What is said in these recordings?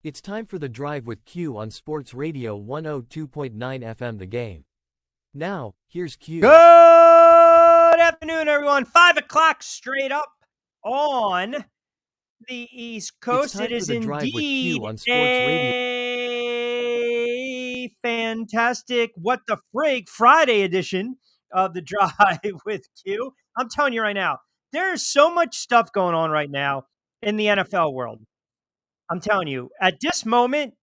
It's time for the drive with Q on Sports Radio 102.9 FM The Game. Now, here's Q. Good afternoon, everyone. 5 o'clock straight up on the East Coast. time It for is the drive with indeed Q on Sports Radio. a fantastic What the Frig Friday edition of the Drive with Q. I'm telling you right now, there's so much stuff going on right now in the NFL world. I'm telling you, at this moment,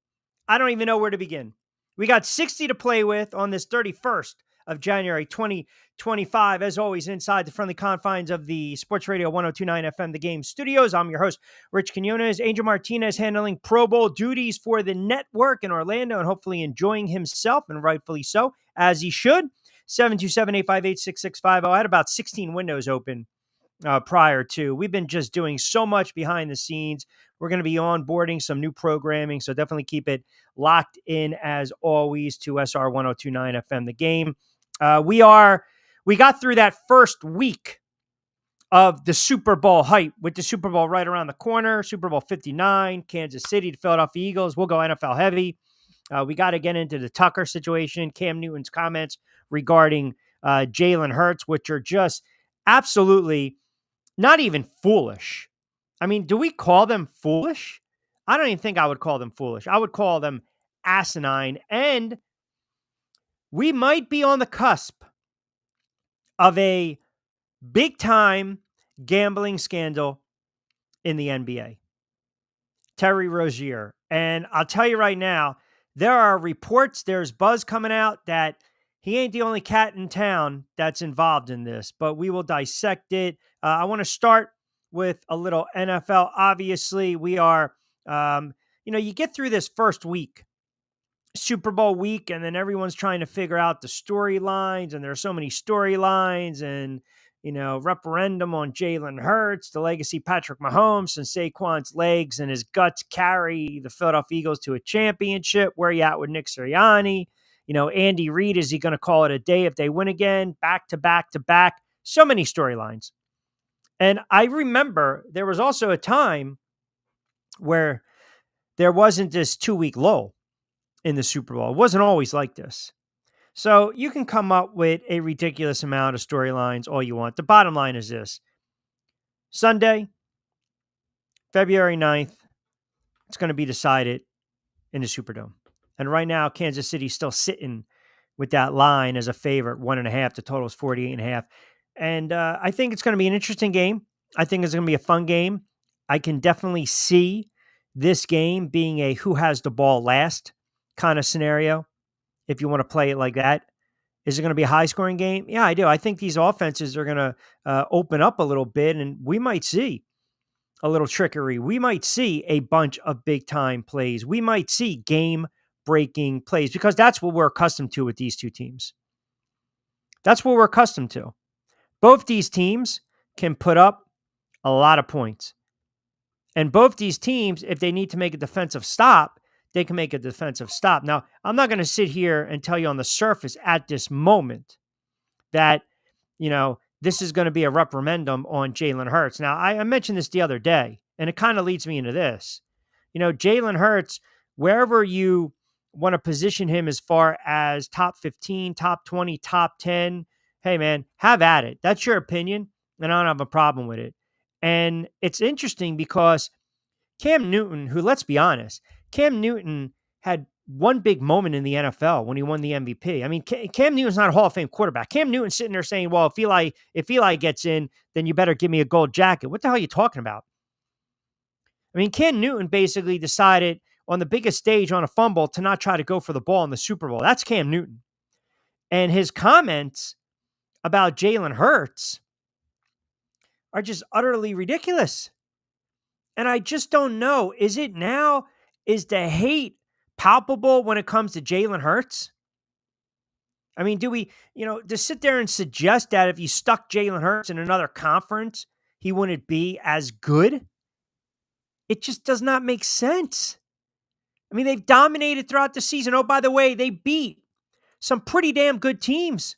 I don't even know where to begin. We got 60 to play with on this 31st of January 2025. As always, inside the friendly confines of the Sports Radio 1029 FM The Game studios. I'm your host, Rich Quinones. Angel Martinez handling Pro Bowl duties for the network in Orlando and hopefully enjoying himself, and rightfully so, as he should. 727-858-6650. I had about 16 windows open prior to. We've been just doing so much behind the scenes. We're going to be onboarding some new programming, so definitely keep it locked in as always to SR 1029 FM The Game. We got through that first week of the Super Bowl hype with the Super Bowl right around the corner. Super Bowl 59, Kansas City, the Philadelphia Eagles. We'll go NFL heavy. We got to get into the Tucker situation, Cam Newton's comments regarding Jalen Hurts, which are just absolutely not even foolish. I mean, do we call them foolish? I don't even think I would call them foolish. I would call them asinine. And we might be on the cusp of a big time gambling scandal in the NBA. Terry Rozier. And I'll tell you right now, there are reports, there's buzz coming out that he ain't the only cat in town that's involved in this, but we will dissect it. I want to start with a little NFL. Obviously, we are, you get through this first week, Super Bowl week, and then everyone's trying to figure out the storylines, and there are so many storylines, and, referendum on Jalen Hurts, the legacy Patrick Mahomes, and Saquon's legs and his guts carry the Philadelphia Eagles to a championship. Where you at with Nick Sirianni? Andy Reid, is he going to call it a day if they win again? Back to back to back. So many storylines. And I remember there was also a time where there wasn't this 2-week lull in the Super Bowl. It wasn't always like this. So you can come up with a ridiculous amount of storylines all you want. The bottom line is this. Sunday, February 9th, it's going to be decided in the Superdome. And right now, Kansas City's still sitting with that line as a favorite, 1.5. The total is 48.5. And I think it's going to be an interesting game. I think it's going to be a fun game. I can definitely see this game being a who has the ball last kind of scenario, if you want to play it like that. Is it going to be a high-scoring game? Yeah, I do. I think these offenses are going to open up a little bit, and we might see a little trickery. We might see a bunch of big-time plays. We might see game-breaking plays, because that's what we're accustomed to with these two teams. That's what we're accustomed to. Both these teams can put up a lot of points. And both these teams, if they need to make a defensive stop, they can make a defensive stop. Now, I'm not going to sit here and tell you on the surface at this moment that, this is going to be a referendum on Jalen Hurts. Now, I mentioned this the other day, and it kind of leads me into this. Jalen Hurts, wherever you want to position him as far as top 15, top 20, top 10, hey, man, have at it. That's your opinion, and I don't have a problem with it. And it's interesting because Cam Newton, who, let's be honest, Cam Newton had one big moment in the NFL when he won the MVP. I mean, Cam Newton's not a Hall of Fame quarterback. Cam Newton's sitting there saying, well, if Eli gets in, then you better give me a gold jacket. What the hell are you talking about? I mean, Cam Newton basically decided on the biggest stage on a fumble to not try to go for the ball in the Super Bowl. That's Cam Newton. And his comments about Jalen Hurts are just utterly ridiculous. And I just don't know. Is the hate palpable when it comes to Jalen Hurts? I mean, do we, to sit there and suggest that if you stuck Jalen Hurts in another conference, he wouldn't be as good? It just does not make sense. I mean, they've dominated throughout the season. Oh, by the way, they beat some pretty damn good teams.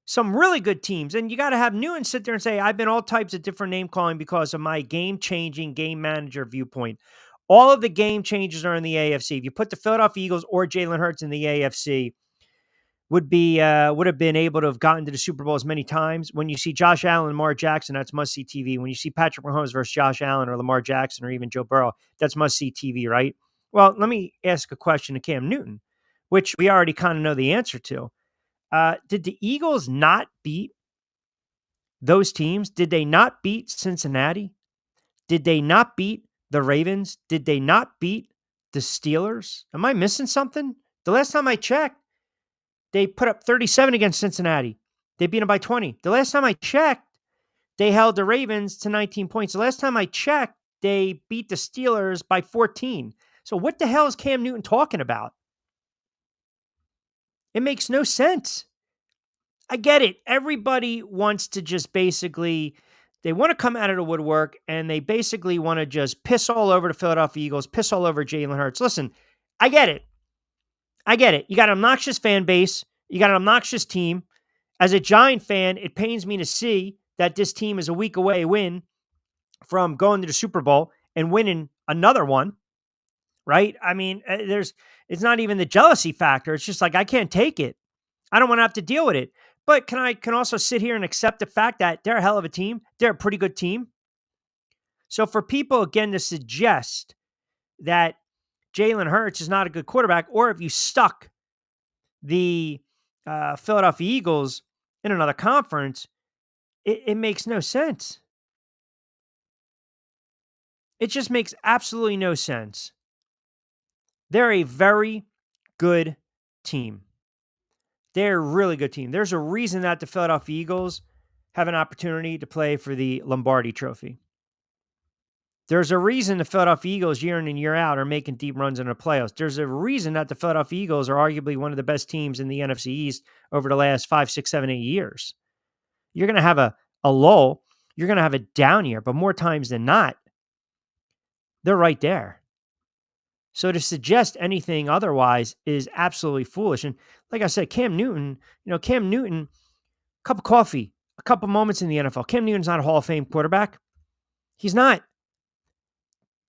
Some really good teams. And you got to have Newton sit there and say, I've been all types of different name calling because of my game-changing game manager viewpoint. All of the game changers are in the AFC. If you put the Philadelphia Eagles or Jalen Hurts in the AFC, would have been able to have gotten to the Super Bowl as many times. When you see Josh Allen, Lamar Jackson, that's must see TV. When you see Patrick Mahomes versus Josh Allen or Lamar Jackson or even Joe Burrow, that's must see TV, right? Well, let me ask a question to Cam Newton, which we already kind of know the answer to. Did the Eagles not beat those teams? Did they not beat Cincinnati? Did they not beat the Ravens? Did they not beat the Steelers? Am I missing something? The last time I checked, they put up 37 against Cincinnati. They beat them by 20. The last time I checked, they held the Ravens to 19 points. The last time I checked, they beat the Steelers by 14. So what the hell is Cam Newton talking about? It makes no sense. I get it. Everybody wants to just basically, they want to come out of the woodwork and they basically want to just piss all over the Philadelphia Eagles, piss all over Jalen Hurts. Listen, I get it. I get it. You got an obnoxious fan base. You got an obnoxious team. As a Giant fan, it pains me to see that this team is a week away win from going to the Super Bowl and winning another one, right? I mean, it's not even the jealousy factor. It's just like, I can't take it. I don't want to have to deal with it. But can also sit here and accept the fact that they're a hell of a team. They're a pretty good team. So for people, again, to suggest that Jalen Hurts is not a good quarterback, or if you stuck the Philadelphia Eagles in another conference, it makes no sense. It just makes absolutely no sense. They're a very good team. They're a really good team. There's a reason that the Philadelphia Eagles have an opportunity to play for the Lombardi Trophy. There's a reason the Philadelphia Eagles year in and year out are making deep runs in the playoffs. There's a reason that the Philadelphia Eagles are arguably one of the best teams in the NFC East over the last 5, 6, 7, 8 years. You're going to have a lull. You're going to have a down year, but more times than not, they're right there. So to suggest anything otherwise is absolutely foolish. And like I said, Cam Newton, cup of coffee, a couple moments in the NFL. Cam Newton's not a Hall of Fame quarterback. He's not.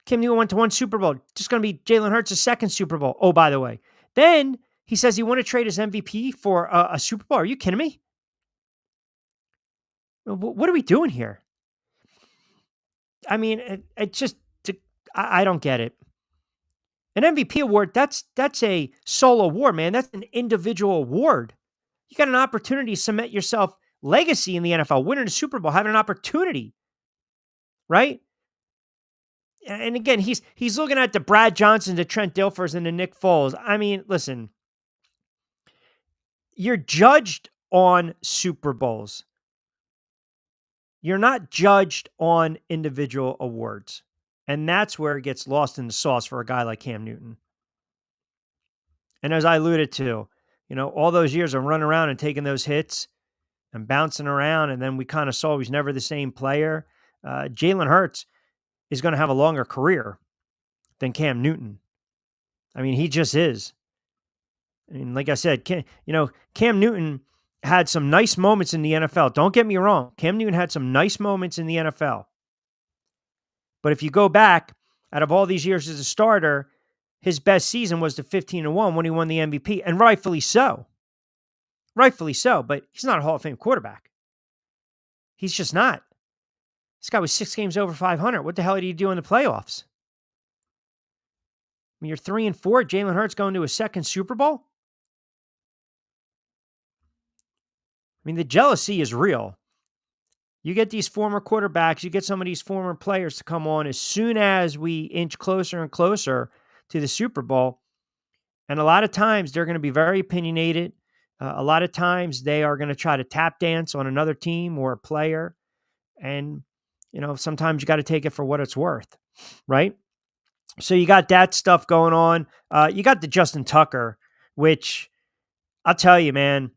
Cam Newton went to one Super Bowl. Just going to be Jalen Hurts' second Super Bowl. Oh, by the way. Then he says he want to trade his MVP for a Super Bowl. Are you kidding me? What are we doing here? I mean, I don't get it. An MVP award, that's a solo award, man. That's an individual award. You got an opportunity to cement yourself legacy in the NFL, winning a Super Bowl, having an opportunity, right? And again, he's looking at the Brad Johnson, the Trent Dilfers, and the Nick Foles. I mean, listen, you're judged on Super Bowls. You're not judged on individual awards. And that's where it gets lost in the sauce for a guy like Cam Newton. And as I alluded to, all those years of running around and taking those hits and bouncing around, and then we kind of saw he was never the same player. Jalen Hurts is going to have a longer career than Cam Newton. I mean, he just is. I mean, like I said, Cam Newton had some nice moments in the NFL. Don't get me wrong. Cam Newton had some nice moments in the NFL. But if you go back, out of all these years as a starter, his best season was the 15-1 when he won the MVP, and rightfully so. Rightfully so, but he's not a Hall of Fame quarterback. He's just not. This guy was 6 games over 500. What the hell did he do in the playoffs? I mean, you're 3-4. Jalen Hurts going to a second Super Bowl? I mean, the jealousy is real. You get these former quarterbacks, you get some of these former players to come on as soon as we inch closer and closer to the Super Bowl. And a lot of times they're going to be very opinionated. A lot of times they are going to try to tap dance on another team or a player. And, sometimes you got to take it for what it's worth, right? So you got that stuff going on. You got the Justin Tucker, which I'll tell you, man,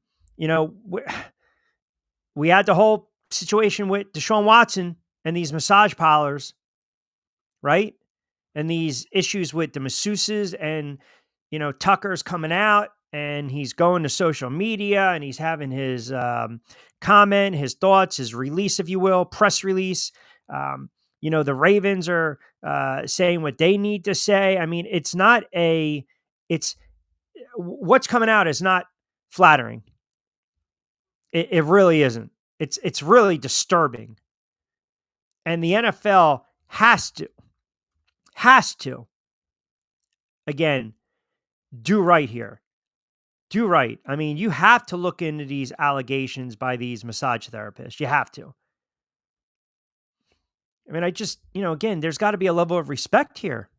we had the whole situation with Deshaun Watson and these massage parlors, right? And these issues with the masseuses, and, Tucker's coming out and he's going to social media and he's having his comment, his thoughts, his release, if you will, press release. The Ravens are saying what they need to say. I mean, it's what's coming out is not flattering. It really isn't. It's really disturbing. And the NFL has to, again, do right here. Do right. I mean, you have to look into these allegations by these massage therapists. You have to. I mean, again, there's got to be a level of respect here.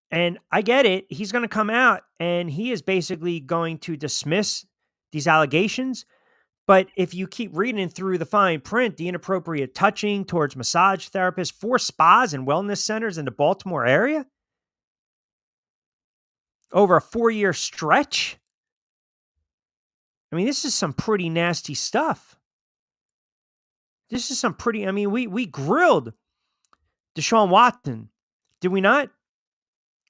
And I get it. He's going to come out and he is basically going to dismiss these allegations. But if you keep reading through the fine print, the inappropriate touching towards massage therapists, 4 spas and wellness centers in the Baltimore area over a 4-year stretch. I mean, this is some pretty nasty stuff. We grilled Deshaun Watson. Did we not?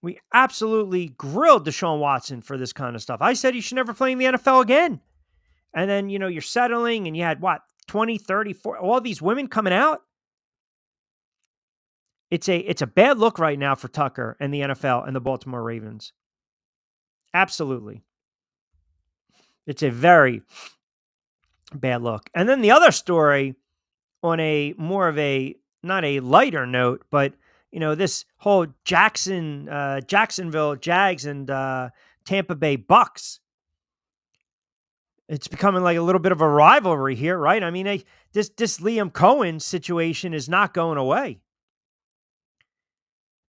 We absolutely grilled Deshaun Watson for this kind of stuff. I said he should never play in the NFL again. And then, you're settling and you had 20, 30, 40, all these women coming out. It's a bad look right now for Tucker and the NFL and the Baltimore Ravens. Absolutely. It's a very bad look. And then the other story on a more of a, not a lighter note, but this whole Jacksonville Jags and Tampa Bay Bucks. It's becoming like a little bit of a rivalry here, right? I mean, this Liam Cohen situation is not going away.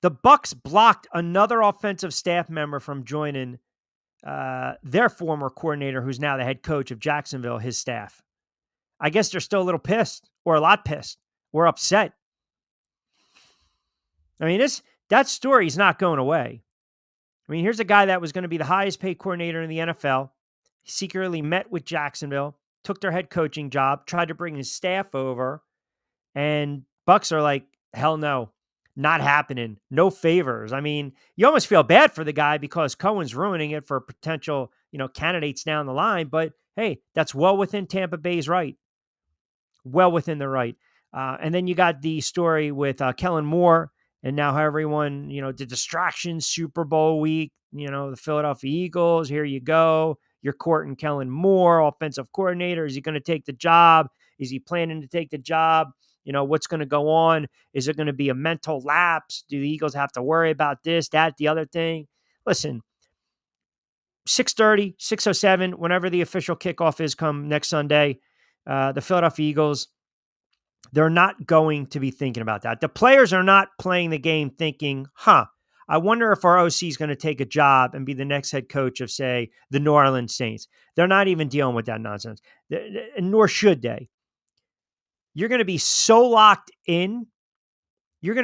The Bucks blocked another offensive staff member from joining their former coordinator, who's now the head coach of Jacksonville, his staff. I guess they're still a little pissed, or a lot pissed, or upset. I mean, that story is not going away. I mean, here's a guy that was going to be the highest paid coordinator in the NFL. He secretly met with Jacksonville, took their head coaching job, tried to bring his staff over, and Bucks are like, hell no, not happening. No favors. I mean, you almost feel bad for the guy because Cohen's ruining it for potential, candidates down the line. But hey, that's well within Tampa Bay's right. Well within the right. And then you got the story with Kellen Moore. And now how everyone, the distractions, Super Bowl week, the Philadelphia Eagles, here you go. You're courting Kellen Moore, offensive coordinator. Is he going to take the job? Is he planning to take the job? What's going to go on? Is it going to be a mental lapse? Do the Eagles have to worry about this, that, the other thing? Listen, 6:30, 6:07, whenever the official kickoff is come next Sunday, the Philadelphia Eagles, they're not going to be thinking about that. The players are not playing the game thinking, I wonder if our OC is going to take a job and be the next head coach of, say, the New Orleans Saints. They're not even dealing with that nonsense, nor should they. You're going to be so locked in. You're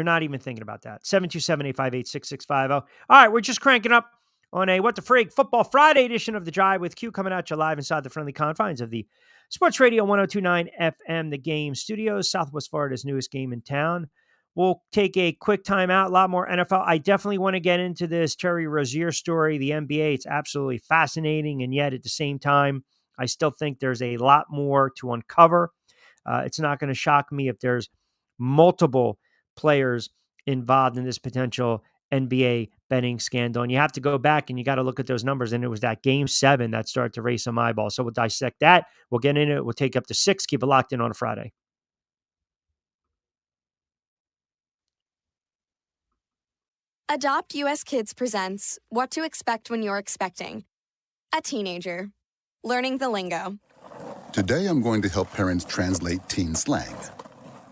not even thinking about that. 727-858-6650. All right, we're just cranking up on a What the Frig Football Friday edition of The Drive with Q, coming at you live inside the friendly confines of the Sports Radio 102.9 FM, The Game Studios, Southwest Florida's newest game in town. We'll take a quick time out, a lot more NFL. I definitely want to get into this Terry Rozier story, the NBA. It's absolutely fascinating, and yet at the same time, I still think there's a lot more to uncover. It's not going to shock me if there's multiple players involved in this potential NBA betting scandal. And you have to go back and you got to look at those numbers. And it was that Game 7 that started to raise some eyeballs. So we'll dissect that. We'll get into it. We'll take up to 6. Keep it locked in on a Friday. Adopt US Kids presents What to Expect When You're Expecting. A teenager. Learning the lingo. Today I'm going to help parents translate teen slang.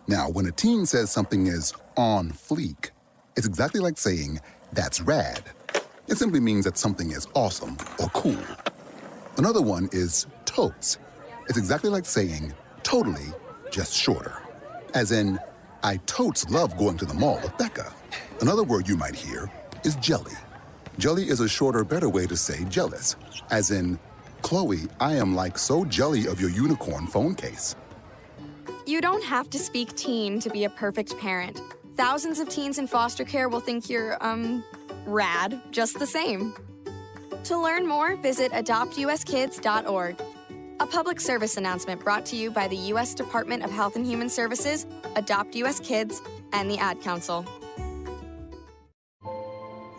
Now, when a teen says something is on fleek, it's exactly like saying, that's rad. It simply means that something is awesome or cool. Another one is totes. It's exactly like saying, totally, just shorter. As in, I totes love going to the mall with Becca. Another word you might hear is jelly. Jelly is a shorter, better way to say jealous. As in, Chloe, I am like so jelly of your unicorn phone case. You don't have to speak teen to be a perfect parent. Thousands of teens in foster care will think you're, rad, just the same. To learn more, visit adoptuskids.org. A public service announcement brought to you by the U.S. Department of Health and Human Services, Adopt U.S. Kids, and the Ad Council.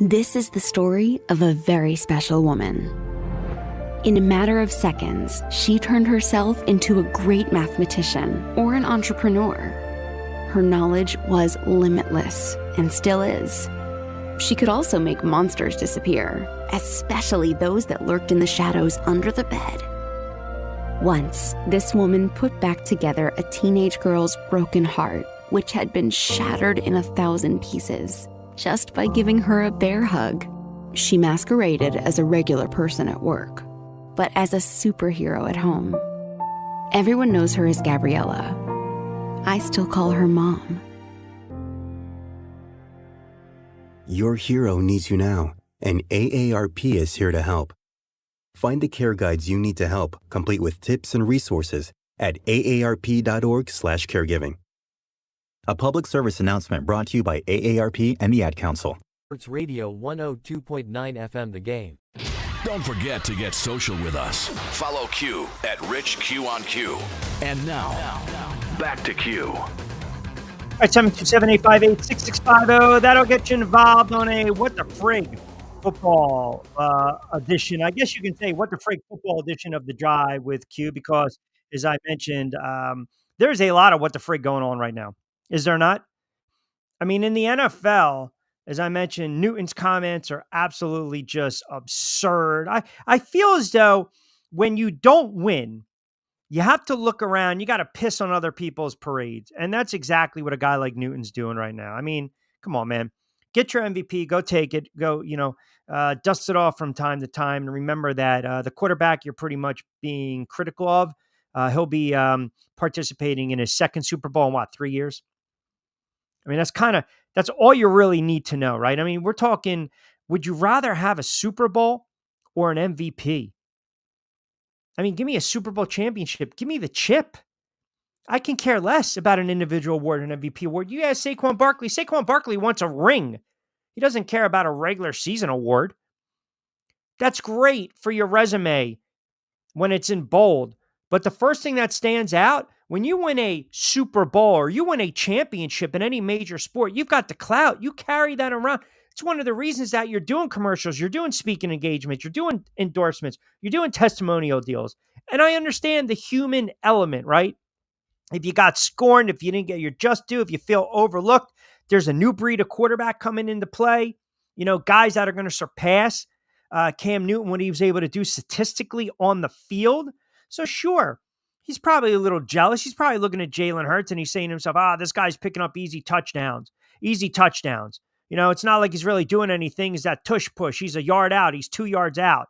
This is the story of a very special woman. In a matter of seconds, she turned herself into a great mathematician or an entrepreneur. Her knowledge was limitless and still is. She could also make monsters disappear, especially those that lurked in the shadows under the bed. Once, this woman put back together a teenage girl's broken heart, which had been shattered in 1,000 pieces, just by giving her a bear hug. She masqueraded as a regular person at work, but as a superhero at home. Everyone knows her as Gabriella. I still call her Mom. Your hero needs you now, and AARP is here to help. Find the care guides you need to help, complete with tips and resources at aarp.org/caregiving. A public service announcement brought to you by AARP and the Ad Council. Sports Radio 102.9 FM The Game. Don't forget to get social with us. Follow Q at Rich Q on Q. And now, back to Q. All right, 727-858-6650. That'll get you involved on a What the Frig football edition. I guess you can say What the Frig football edition of The Drive with Q because, as I mentioned, there's a lot of What the Frig going on right now. Is there not? I mean, in the NFL, as I mentioned, Newton's comments are absolutely just absurd. I feel as though when you don't win, you have to look around. You got to piss on other people's parades. And that's exactly what a guy like Newton's doing right now. I mean, come on, man. Get your MVP. Go take it. Go, dust it off from time to time. And remember that the quarterback you're pretty much being critical of, he'll be participating in his second Super Bowl in 3 years? I mean, that's all you really need to know, right? I mean, we're talking, would you rather have a Super Bowl or an MVP? I mean, give me a Super Bowl championship. Give me the chip. I can care less about an individual award, an MVP award. You ask Saquon Barkley. Saquon Barkley wants a ring. He doesn't care about a regular season award. That's great for your resume when it's in bold. But the first thing that stands out, when you win a Super Bowl or you win a championship in any major sport, you've got the clout. You carry that around. It's one of the reasons that you're doing commercials, you're doing speaking engagements, you're doing endorsements, you're doing testimonial deals. And I understand the human element, right? If you got scorned, if you didn't get your just due, if you feel overlooked, there's a new breed of quarterback coming into play. Guys that are going to surpass Cam Newton, what he was able to do statistically on the field. So sure, he's probably a little jealous. He's probably looking at Jalen Hurts and he's saying to himself, this guy's picking up easy touchdowns. It's not like he's really doing anything. He's that tush push. He's a yard out. He's 2 yards out.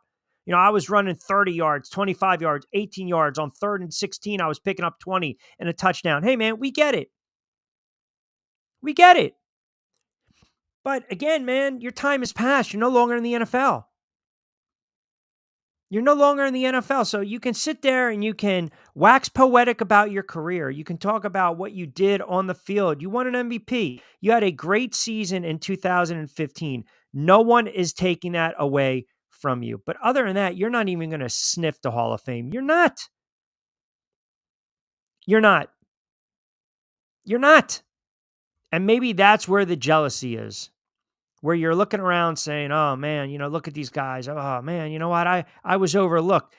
I was running 30 yards, 25 yards, 18 yards on 3rd and 16. I was picking up 20 and a touchdown. Hey, man, we get it. We get it. But again, man, your time has passed. You're no longer in the NFL. You're no longer in the NFL, so you can sit there and you can wax poetic about your career. You can talk about what you did on the field. You won an MVP. You had a great season in 2015. No one is taking that away from you. But other than that, you're not even going to sniff the Hall of Fame. You're not. You're not. You're not. And maybe that's where the jealousy is. Where you're looking around saying, oh, man, look at these guys. Oh, man, you know what? I was overlooked.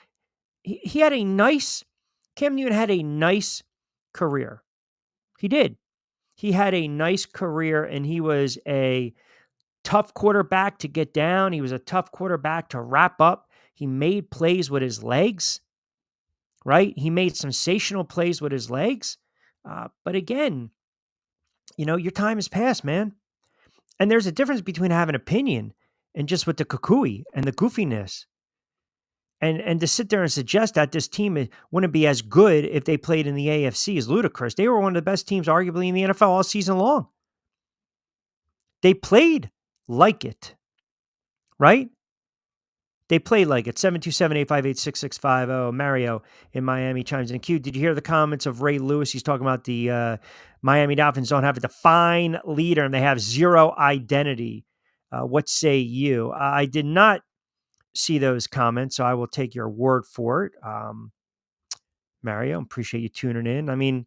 He had Cam Newton had a nice career. He did. He had a nice career, and he was a tough quarterback to get down. He was a tough quarterback to wrap up. He made plays with his legs, right? He made sensational plays with his legs. But again, your time has passed, man. And there's a difference between having an opinion and just with the cuckooey and the goofiness. And to sit there and suggest that this team wouldn't be as good if they played in the AFC is ludicrous. They were one of the best teams arguably in the NFL all season long. They played like it, right? They played like it. 727-858-6650. Mario in Miami chimes in. Q, did you hear the comments of Ray Lewis? He's talking about the Miami Dolphins don't have a defined leader and they have zero identity. What say you? I did not see those comments, so I will take your word for it. Mario. Appreciate you tuning in. I mean,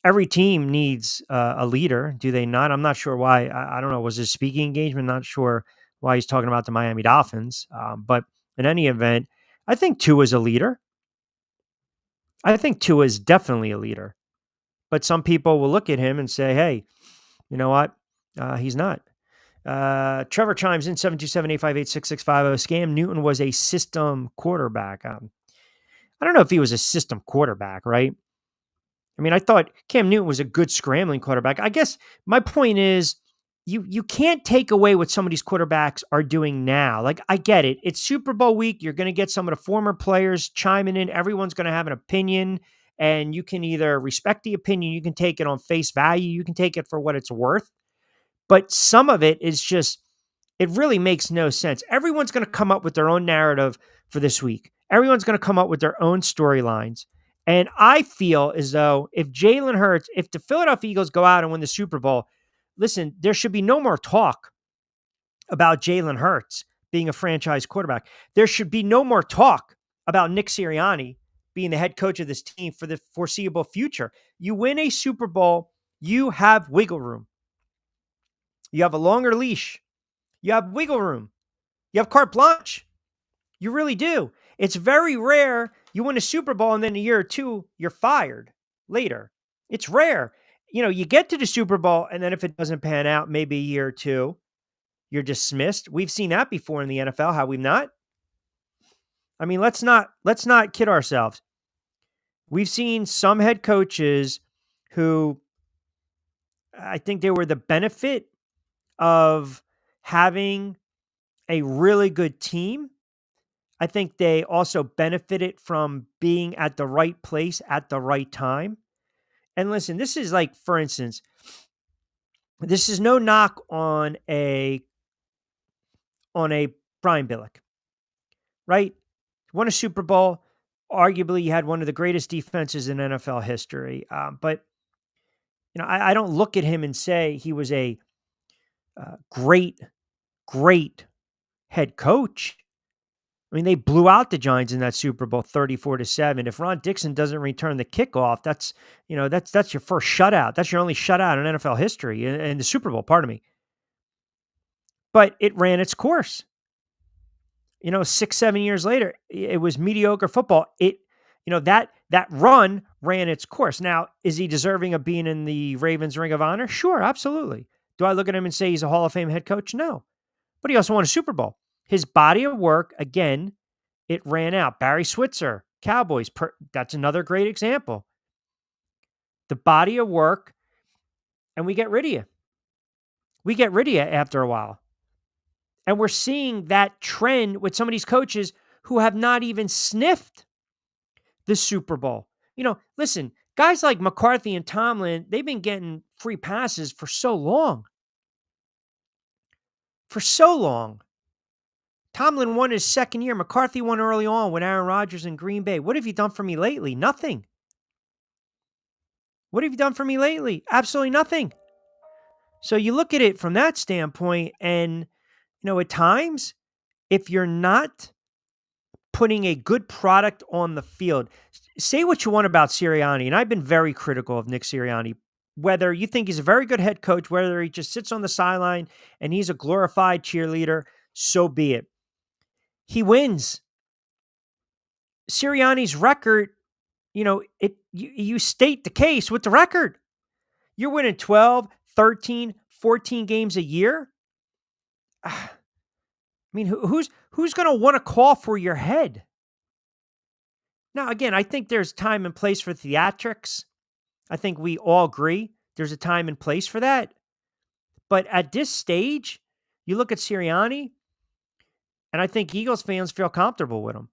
every team needs a leader, do they not? I'm not sure why. I don't know. Was his speaking engagement? Not sure why he's talking about the Miami Dolphins. But in any event, I think Tua is a leader. I think Tua is definitely a leader. But some people will look at him and say, hey, you know what? He's not. Trevor chimes in 727-858-6650. Scam Newton was a system quarterback. I don't know if he was a system quarterback, right? I mean, I thought Cam Newton was a good scrambling quarterback. I guess my point is you can't take away what some of these quarterbacks are doing now. Like, I get it. It's Super Bowl week. You're going to get some of the former players chiming in. Everyone's going to have an opinion, and you can either respect the opinion, you can take it on face value, you can take it for what it's worth. But some of it is just, it really makes no sense. Everyone's going to come up with their own narrative for this week. Everyone's going to come up with their own storylines. And I feel as though if Jalen Hurts, if the Philadelphia Eagles go out and win the Super Bowl, listen, there should be no more talk about Jalen Hurts being a franchise quarterback. There should be no more talk about Nick Sirianni being the head coach of this team for the foreseeable future. You win a Super Bowl, you have wiggle room. You have a longer leash. You have wiggle room. You have carte blanche. You really do. It's very rare you win a Super Bowl and then a year or two, you're fired later. It's rare. You know, you get to the Super Bowl and then if it doesn't pan out, maybe a year or two, you're dismissed. We've seen that before in the NFL, have we not? I mean, let's not kid ourselves. We've seen some head coaches who I think they were the benefit of having a really good team. I think they also benefited from being at the right place at the right time. And listen, this is like, for instance, this is no knock on a Brian Billick, right? Won a Super Bowl. Arguably, you had one of the greatest defenses in NFL history. But you know, I don't look at him and say he was a great head coach. I mean, they blew out the Giants in that Super Bowl 34-7. If Ron Dixon doesn't return the kickoff, that's your first shutout. That's your only shutout in NFL history in the Super Bowl, pardon me. But it ran its course. 6-7 years later, it was mediocre football. That run ran its course. Now, is he deserving of being in the Ravens Ring of Honor? Sure, absolutely. Do I look at him and say he's a Hall of Fame head coach? No. But he also won a Super Bowl. His body of work, again, it ran out. Barry Switzer, Cowboys, that's another great example. The body of work, and we get rid of you. We get rid of you after a while. And we're seeing that trend with some of these coaches who have not even sniffed the Super Bowl. Listen, guys like McCarthy and Tomlin, they've been getting free passes for so long. For so long. Tomlin won his second year. McCarthy won early on with Aaron Rodgers in Green Bay. What have you done for me lately? Nothing. What have you done for me lately? Absolutely nothing. So you look at it from that standpoint, and, at times, if you're not putting a good product on the field, say what you want about Sirianni, and I've been very critical of Nick Sirianni, whether you think he's a very good head coach, whether he just sits on the sideline and he's a glorified cheerleader, so be it. He wins. Sirianni's record, you state the case with the record. You're winning 12, 13, 14 games a year. I mean, who's going to want to call for your head? Now, again, I think there's time and place for theatrics. I think we all agree there's a time and place for that. But at this stage, you look at Sirianni, and I think Eagles fans feel comfortable with him.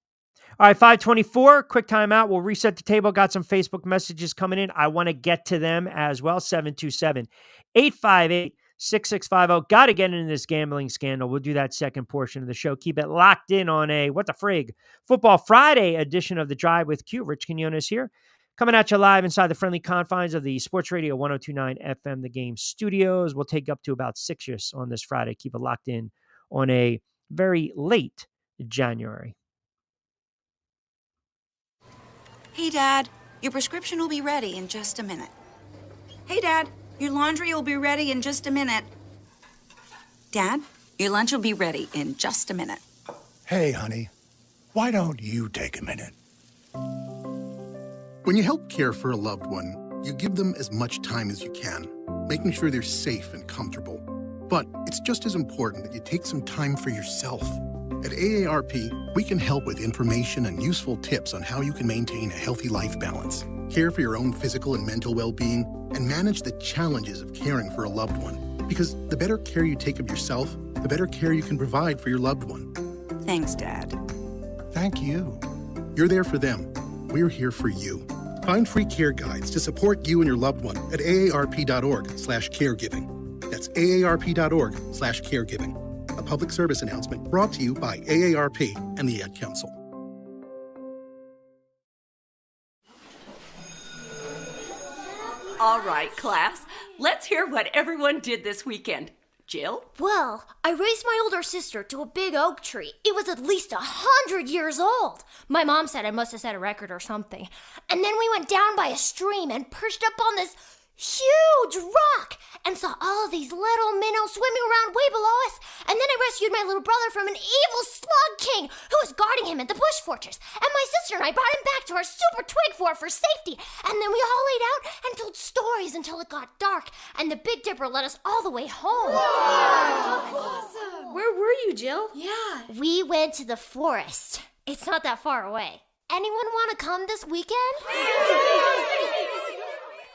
All right, 524, quick timeout. We'll reset the table. Got some Facebook messages coming in. I want to get to them as well. 727-858-6650. Got to get into this gambling scandal. We'll do that second portion of the show. Keep it locked in on a What the Frig Football Friday edition of The Drive with Q. Rich Quinones here. Coming at you live inside the friendly confines of the Sports Radio 102.9 FM The Game studios. We'll take up to about 6-ish on this Friday. Keep it locked in on a very late January. Hey, Dad, your prescription will be ready in just a minute. Hey, Dad, your laundry will be ready in just a minute. Dad, your lunch will be ready in just a minute. Hey, honey, why don't you take a minute? When you help care for a loved one, you give them as much time as you can, making sure they're safe and comfortable. But it's just as important that you take some time for yourself. At AARP, we can help with information and useful tips on how you can maintain a healthy life balance, care for your own physical and mental well-being, and manage the challenges of caring for a loved one. Because the better care you take of yourself, the better care you can provide for your loved one. Thanks, Dad. Thank you. You're there for them. We're here for you. Find free care guides to support you and your loved one at aarp.org/caregiving. That's aarp.org/caregiving. A public service announcement brought to you by AARP and the Ad Council. All right, class. Let's hear what everyone did this weekend. Jill? Well, I raised my older sister to a big oak tree. It was at least 100 years old. My mom said I must have set a record or something. And then we went down by a stream and perched up on this huge rock and saw all these little minnows swimming around way below us. And then I rescued my little brother from an evil slug king who was guarding him at the bush fortress. And my sister and I brought him back to our super twig fort for safety. And then we all laid out and told stories until it got dark. And the Big Dipper led us all the way home. Wow. Awesome. Where were you, Jill? Yeah. We went to the forest. It's not that far away. Anyone want to come this weekend?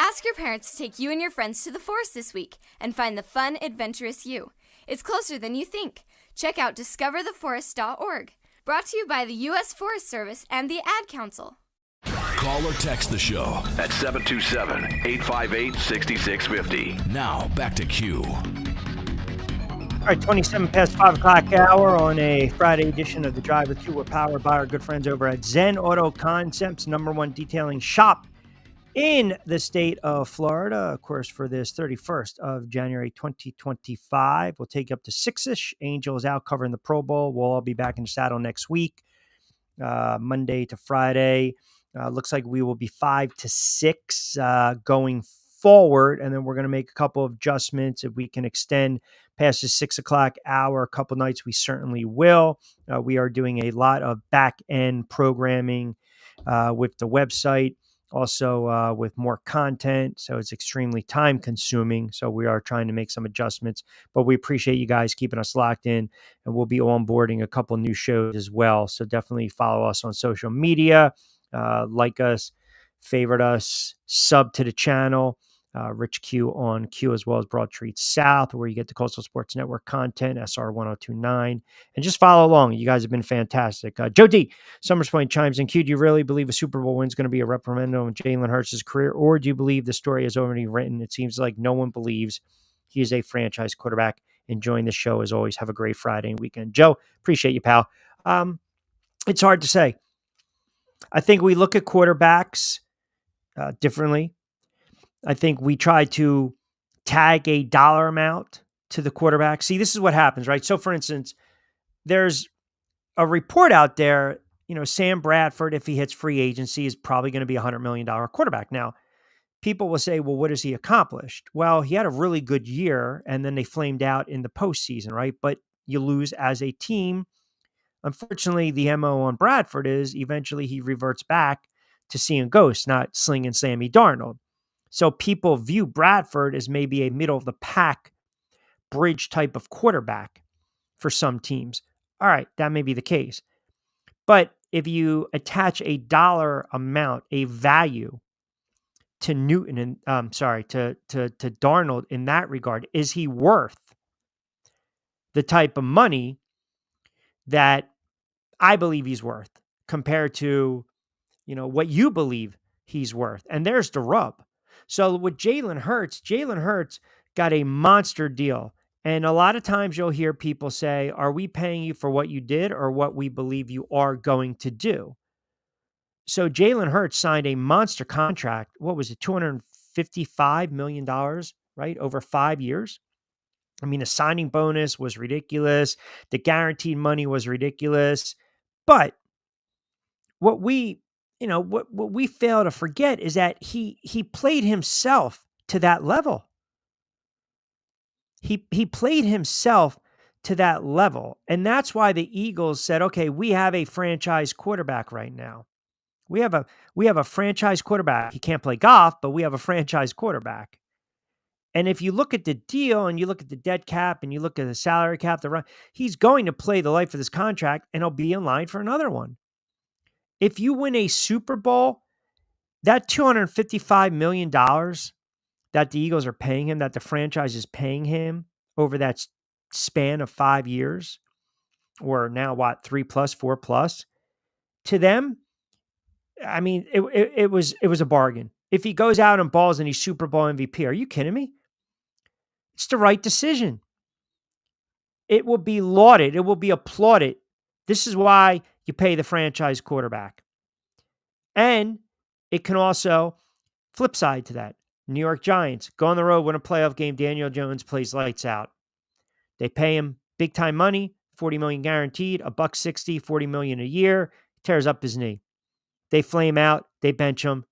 Ask your parents to take you and your friends to the forest this week and find the fun, adventurous you. It's closer than you think. Check out discovertheforest.org. Brought to you by the U.S. Forest Service and the Ad Council. Call or text the show at 727-858-6650. Now, back to Q. All right, 27 past 5 o'clock hour on a Friday edition of The Drive with Q. We're powered by our good friends over at Zen Auto Concepts, #1 detailing shop in the state of Florida, of course, for this 31st of January, 2025. We'll take you up to 6-ish. Angels out covering the Pro Bowl. We'll all be back in the saddle next week, Monday to Friday. Looks like we will be 5 to 6 going forward, and then we're going to make a couple of adjustments. If we can extend past the 6 o'clock hour a couple nights, we certainly will. We are doing a lot of back-end programming with the website, also with more content. So it's extremely time consuming. So we are trying to make some adjustments, but we appreciate you guys keeping us locked in, and we'll be onboarding a couple new shows as well. So definitely follow us on social media, like us, favorite us, sub to the channel. Rich Q on Q, as well as Broad Street South, where you get the Coastal Sports Network content, SR 1029, and just follow along. You guys have been fantastic. Joe D. Summers Point chimes in. Q, do you really believe a Super Bowl win is going to be a reprimand on Jalen Hurts' career, or do you believe the story is already written? It seems like no one believes he is a franchise quarterback. Enjoying the show as always. Have a great Friday and weekend. Joe, appreciate you, pal. It's hard to say. I think we look at quarterbacks differently. I think we try to tag a dollar amount to the quarterback. See, this is what happens, right? So, for instance, there's a report out there, Sam Bradford, if he hits free agency, is probably going to be a $100 million quarterback. Now, people will say, well, what has he accomplished? Well, he had a really good year, and then they flamed out in the postseason, right? But you lose as a team. Unfortunately, the MO on Bradford is eventually he reverts back to seeing ghosts, not slinging Sammy Darnold. So people view Bradford as maybe a middle-of-the-pack bridge type of quarterback for some teams. All right, that may be the case. But if you attach a dollar amount, a value to Newton, and to Darnold in that regard, is he worth the type of money that I believe he's worth compared to, what you believe he's worth? And there's the rub. So with Jalen Hurts got a monster deal. And a lot of times you'll hear people say, are we paying you for what you did or what we believe you are going to do? So Jalen Hurts signed a monster contract. What was it? $255 million, right? Over 5 years. I mean, the signing bonus was ridiculous. The guaranteed money was ridiculous. But what we what we fail to forget is that he played himself to that level. He played himself to that level. And that's why the Eagles said, okay, we have a franchise quarterback right now. We have a franchise quarterback. He can't play golf, but we have a franchise quarterback. And if you look at the deal and you look at the dead cap and you look at the salary cap, he's going to play the life of this contract and he'll be in line for another one. If you win a Super Bowl, that $255 million that the Eagles are paying him, that the franchise is paying him over that span of 5 years, or now 3 plus, 4 plus, to them, I mean, it was a bargain. If he goes out and balls and he's Super Bowl MVP, are you kidding me? It's the right decision. It will be lauded. It will be applauded. This is why you pay the franchise quarterback. And it can also flip side to that. New York Giants go on the road, win a playoff game. Daniel Jones plays lights out. They pay him big time money, $40 million guaranteed, $160, $40 million a year. Tears up his knee. They flame out. They bench him.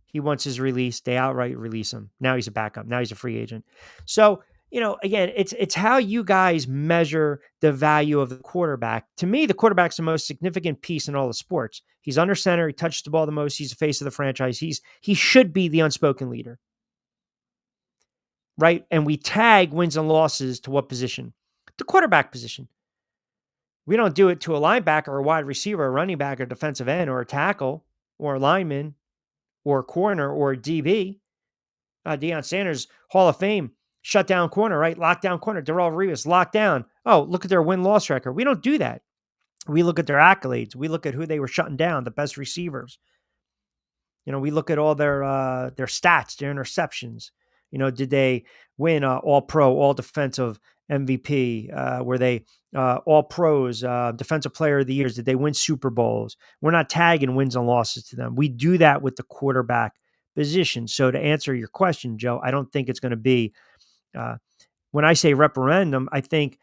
He wants his release. They outright release him. Now he's a backup. Now he's a free agent. So, again, it's how you guys measure the value of the quarterback. To me, the quarterback's the most significant piece in all the sports. He's under center. He touches the ball the most. He's the face of the franchise. He should be the unspoken leader. Right? And we tag wins and losses to what position? The quarterback position. We don't do it to a linebacker or a wide receiver, a running back, or defensive end, or a tackle, or a lineman, or a corner, or a DB. Deion Sanders, Hall of Fame, shutdown corner, right? Lockdown corner. Darrelle Revis, locked down. Oh, look at their win-loss record. We don't do that. We look at their accolades. We look at who they were shutting down, the best receivers. We look at all their stats, their interceptions. Did they win All-Pro, All-Defensive MVP? Were they All-Pros, Defensive Player of the Years? Did they win Super Bowls? We're not tagging wins and losses to them. We do that with the quarterback position. So to answer your question, Joe, I don't think it's going to be, when I say referendum, I think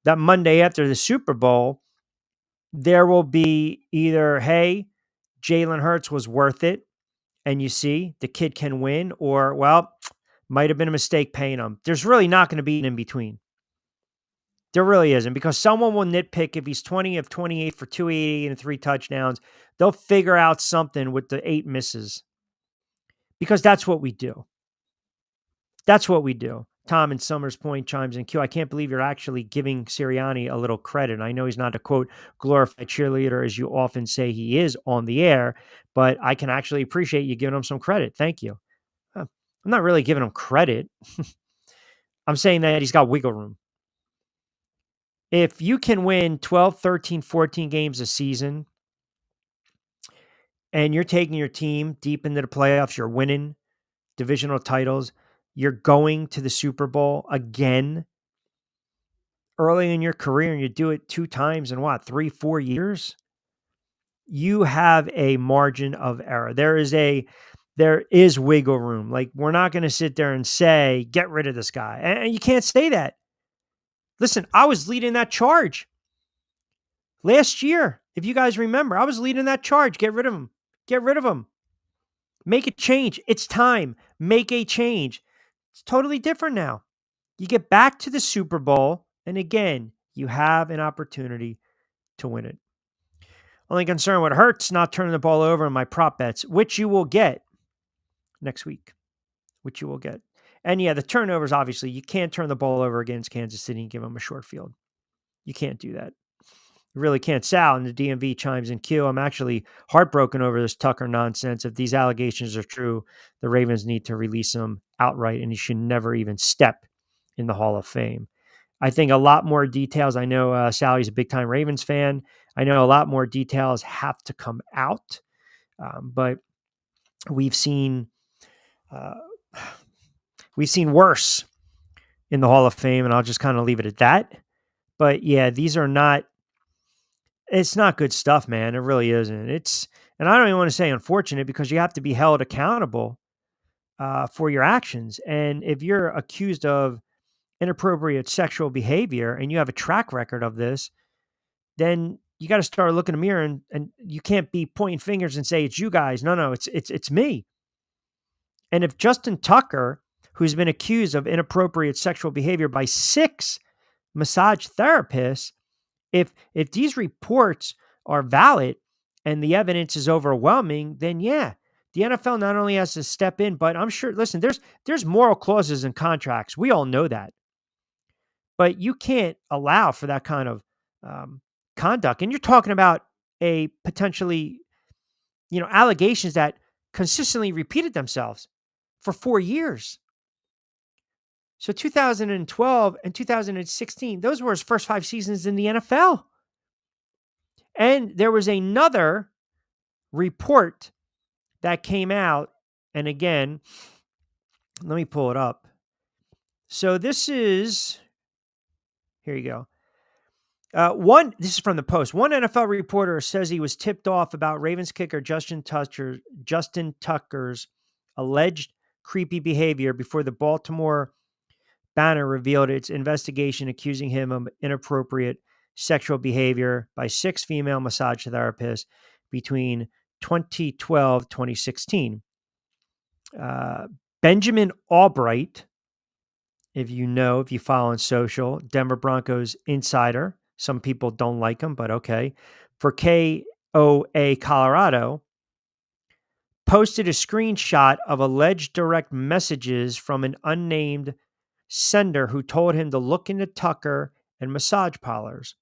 that Monday after the Super Bowl, there will be either, hey, Jalen Hurts was worth it, and you see the kid can win, or, well, might have been a mistake paying him. There's really not going to be an in-between. There really isn't, because someone will nitpick if he's 20 of 28 for 280 and 3 touchdowns. They'll figure out something with the 8 misses, because that's what we do. That's what we do. Tom in Summers Point chimes in, Q, I can't believe you're actually giving Sirianni a little credit. I know he's not a, quote, glorified cheerleader, as you often say he is on the air, but I can actually appreciate you giving him some credit. Thank you. I'm not really giving him credit. I'm saying that he's got wiggle room. If you can win 12, 13, 14 games a season, and you're taking your team deep into the playoffs, you're winning divisional titles, you're going to the Super Bowl again early in your career, and you do it 2 times in 3, 4 years, you have a margin of error. There is wiggle room. Like, we're not going to sit there and say, get rid of this guy. And you can't say that. Listen, I was leading that charge last year. If you guys remember, I was leading that charge. Get rid of him. Get rid of him. Make a change. It's time. Make a change. It's totally different now. You get back to the Super Bowl, and again, you have an opportunity to win it. Only concern with Hurts not turning the ball over in my prop bets, which you will get next week. Which you will get. And yeah, the turnovers, obviously, you can't turn the ball over against Kansas City and give them a short field. You can't do that. You really can't. Sal in the DMV chimes in, Q, I'm actually heartbroken over this Tucker nonsense. If these allegations are true, the Ravens need to release him outright, and he should never even step in the Hall of Fame. I think a lot more details. I know Sally's a big-time Ravens fan. I know a lot more details have to come out, but we've seen worse in the Hall of Fame, and I'll just kind of leave it at that. But yeah, it's not good stuff, man. It really isn't. And I don't even want to say unfortunate, because you have to be held accountable for your actions. And if you're accused of inappropriate sexual behavior and you have a track record of this, then you got to start looking in the mirror, and you can't be pointing fingers and say it's you guys. No, it's me. And if Justin Tucker, who's been accused of inappropriate sexual behavior by 6 massage therapists, if these reports are valid and the evidence is overwhelming, then yeah, the NFL not only has to step in, but I'm sure, listen, there's moral clauses in contracts. We all know that. But you can't allow for that kind of conduct. And you're talking about a potentially, allegations that consistently repeated themselves for 4 years. So 2012 and 2016, those were his first 5 seasons in the NFL. And there was another report that came out. And again, let me pull it up. So this is, here you go. This is from the Post. One NFL reporter says he was tipped off about Ravens kicker Justin Tucker's alleged creepy behavior before the Baltimore Banner revealed its investigation, accusing him of inappropriate sexual behavior by 6 female massage therapists between 2012 2016. Benjamin Albright, if you follow on social, Denver Broncos insider. Some people don't like him, but okay. For KOA Colorado, posted a screenshot of alleged direct messages from an unnamed sender who told him to look into Tucker and massage parlors.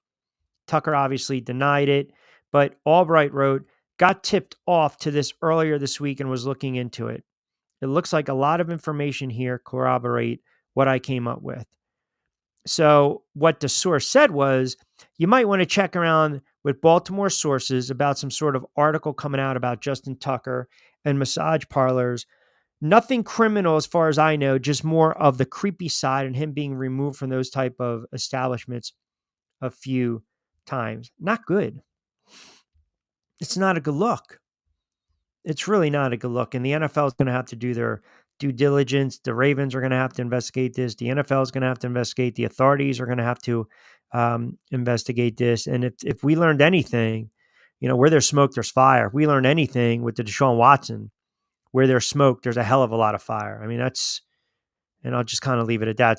Tucker obviously denied it, but Albright wrote, got tipped off to this earlier this week and was looking into it. It looks like a lot of information here corroborate what I came up with. So what the source said was, you might want to check around with Baltimore sources about some sort of article coming out about Justin Tucker and massage parlors. Nothing criminal as far as I know, just more of the creepy side and him being removed from those type of establishments a few times. Not good. It's not a good look. It's really not a good look. And the NFL is going to have to do their due diligence. The Ravens are going to have to investigate this. The NFL is going to have to investigate. The authorities are going to have to investigate this. And if we learned anything, where there's smoke, there's fire. If we learned anything with the Deshaun Watson, where there's smoke, there's a hell of a lot of fire. I mean, and I'll just kind of leave it at that.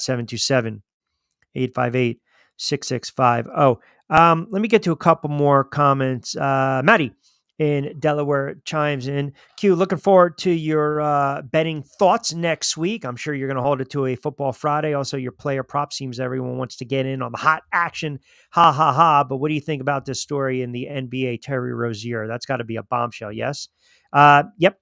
727-858-6650. Let me get to a couple more comments. Maddie in Delaware chimes in. Q, looking forward to your betting thoughts next week. I'm sure you're going to hold it to a Football Friday. Also, your player prop seems everyone wants to get in on the hot action. Ha, ha, ha. But what do you think about this story in the NBA, Terry Rozier? That's got to be a bombshell, yes? Yep.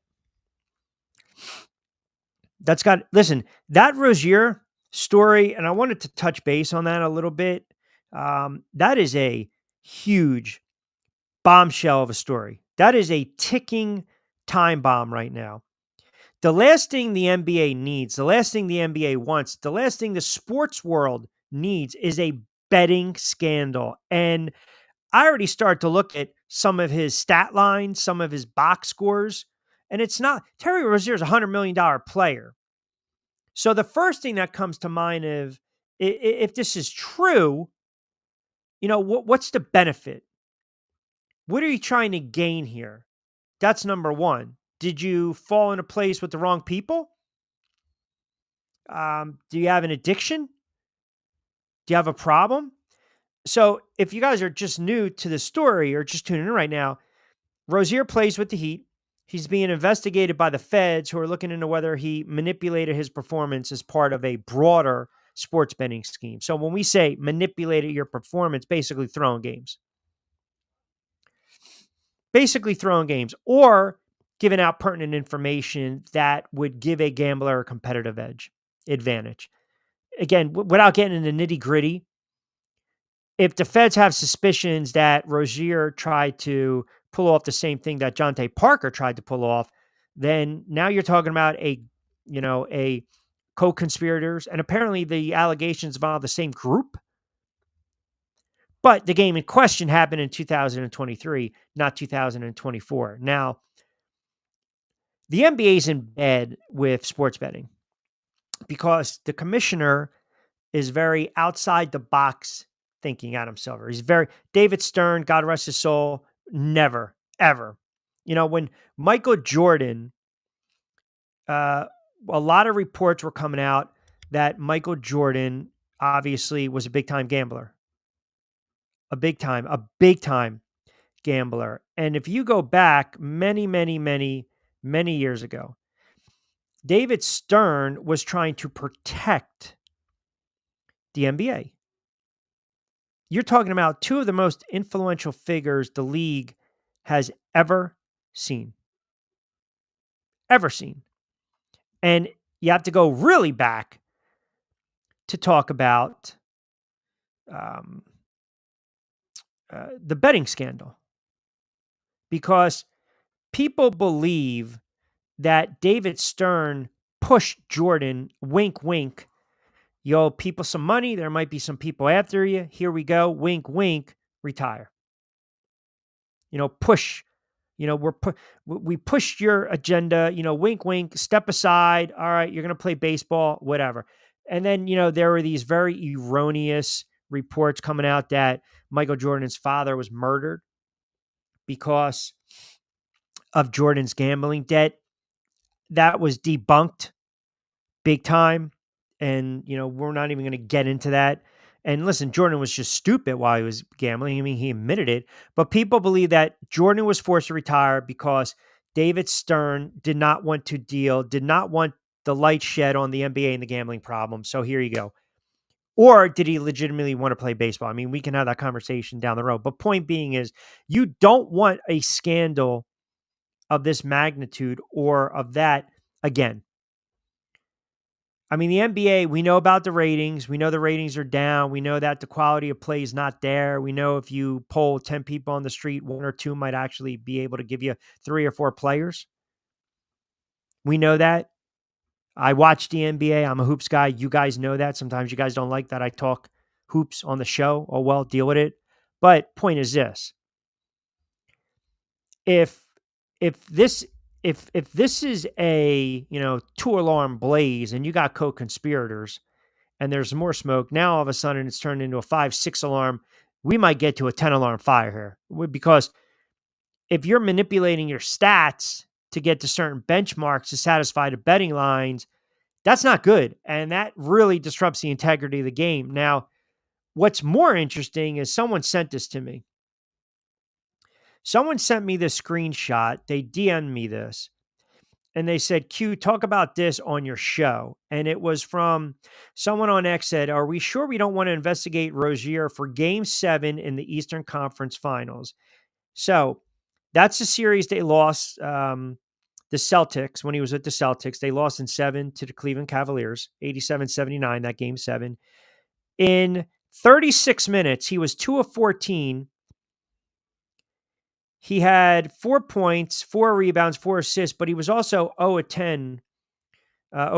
Listen, that Rozier story, and I wanted to touch base on that a little bit. That is a huge bombshell of a story. That is a ticking time bomb right now. The last thing the NBA needs, the last thing the NBA wants, the last thing the sports world needs is a betting scandal. And I already start to look at some of his stat lines, some of his box scores, and it's not. Terry Rozier is a $100 million player. So the first thing that comes to mind if this is true, what's the benefit? What are you trying to gain here? That's number one. Did you fall into place with the wrong people? Do you have an addiction? Do you have a problem? So if you guys are just new to the story or just tuning in right now, Rozier plays with the Heat. He's being investigated by the feds who are looking into whether he manipulated his performance as part of a broader sports betting scheme. So when we say manipulated your performance, basically throwing games. Or giving out pertinent information that would give a gambler a competitive advantage. Again, without getting into nitty gritty, if the feds have suspicions that Rozier tried to pull off the same thing that Jonte Parker tried to pull off, then now you're talking about a co-conspirators, and apparently the allegations involve the same group. But the game in question happened in 2023, not 2024. Now, the NBA is in bed with sports betting because the commissioner is very outside the box thinking Adam Silver. He's very David Stern, God rest his soul, never, ever. When Michael Jordan, a lot of reports were coming out that Michael Jordan obviously was a big time gambler, a big time gambler. And if you go back many, many, many, many years ago, David Stern was trying to protect the NBA. You're talking about two of the most influential figures the league has ever seen. Ever seen. And you have to go really back to talk about the betting scandal, because people believe that David Stern pushed Jordan, wink, wink, you owe people some money, there might be some people after you, here we go, wink, wink, retire. Push, we pushed your agenda, wink, wink, step aside, all right, you're going to play baseball, whatever. And then, there were these very erroneous reports coming out that Michael Jordan's father was murdered because of Jordan's gambling debt. That was debunked big time. And, we're not even going to get into that. And listen, Jordan was just stupid while he was gambling. I mean, he admitted it. But people believe that Jordan was forced to retire because David Stern did not want to deal, did not want the light shed on the NBA and the gambling problem. So here you go. Or did he legitimately want to play baseball? I mean, we can have that conversation down the road. But point being is, you don't want a scandal of this magnitude or of that again. I mean, the NBA, we know about the ratings. We know the ratings are down. We know that the quality of play is not there. We know if you poll 10 people on the street, 1 or 2 might actually be able to give you 3 or 4 players. We know that. I watch the NBA. I'm a hoops guy. You guys know that. Sometimes you guys don't like that I talk hoops on the show. Oh, well, deal with it. But point is this. If this is a, 2-alarm blaze and you got co-conspirators and there's more smoke, now all of a sudden it's turned into a 5-6 alarm, we might get to a 10-alarm fire here. Because if you're manipulating your stats to get to certain benchmarks to satisfy the betting lines, that's not good. And that really disrupts the integrity of the game. Now, what's more interesting is someone sent this to me. Someone sent me this screenshot. They DM'd me this. And they said, Q, talk about this on your show. And it was from someone on X said, are we sure we don't want to investigate Rozier for Game 7 in the Eastern Conference Finals? So that's a series they lost. The Celtics, when he was with the Celtics, they lost in 7 to the Cleveland Cavaliers, 87-79, that Game 7. In 36 minutes, he was 2 of 14. He had 4 points, 4 rebounds, 4 assists, but he was also 0